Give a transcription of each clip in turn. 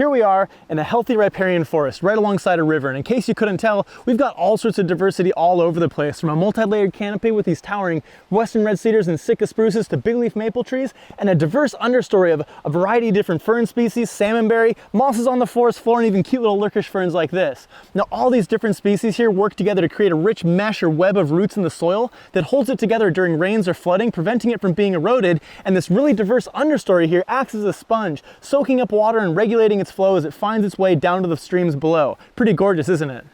here we are in a healthy riparian forest right alongside a river, and in case you couldn't tell, we've got all sorts of diversity all over the place, from a multi-layered canopy with these towering western red cedars and Sitka spruces to big leaf maple trees, and a diverse understory of a variety of different fern species, salmonberry, mosses on the forest floor, and even cute little lurkish ferns like this. Now all these different species here work together to create a rich mesh or web of roots in the soil that holds it together during rains or flooding, preventing it from being eroded, and this really diverse understory here acts as a sponge, soaking up water and regulating its flow as it finds its way down to the streams below. Pretty gorgeous, isn't it?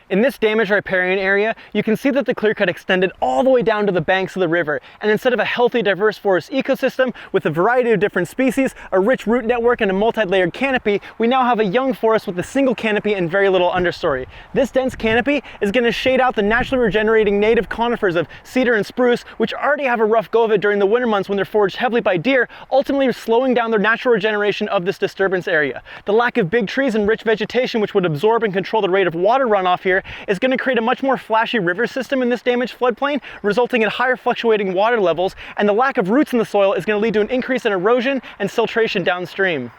In this damaged riparian area, you can see that the clear cut extended all the way down to the banks of the river, and instead of a healthy, diverse forest ecosystem with a variety of different species, a rich root network, and a multi-layered canopy, we now have a young forest with a single canopy and very little understory. This dense canopy is going to shade out the naturally regenerating native conifers of cedar and spruce, which already have a rough go of it during the winter months when they're foraged heavily by deer, ultimately slowing down their natural regeneration of this disturbance area. The lack of big trees and rich vegetation, which would absorb and control the rate of water runoff here, is going to create a much more flashy river system in this damaged floodplain, resulting in higher fluctuating water levels, and the lack of roots in the soil is going to lead to an increase in erosion and siltation downstream.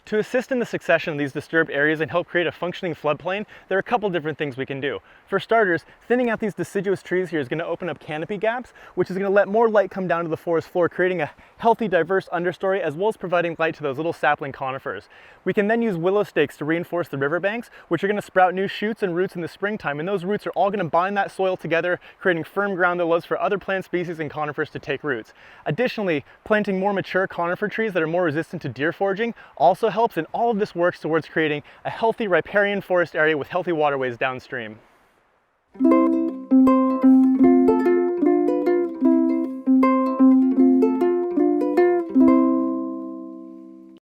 To assist in the succession of these disturbed areas and help create a functioning floodplain, there are a couple different things we can do. For starters, thinning out these deciduous trees here is going to open up canopy gaps, which is going to let more light come down to the forest floor, creating a healthy, diverse understory, as well as providing light to those little sapling conifers. We can then use willow stakes to reinforce the riverbanks, which are going to sprout new shoots and roots in the springtime, and those roots are all going to bind that soil together, creating firm ground that allows for other plant species and conifers to take roots. Additionally, planting more mature conifer trees that are more resistant to deer foraging also helps, and all of this works towards creating a healthy riparian forest area with healthy waterways downstream.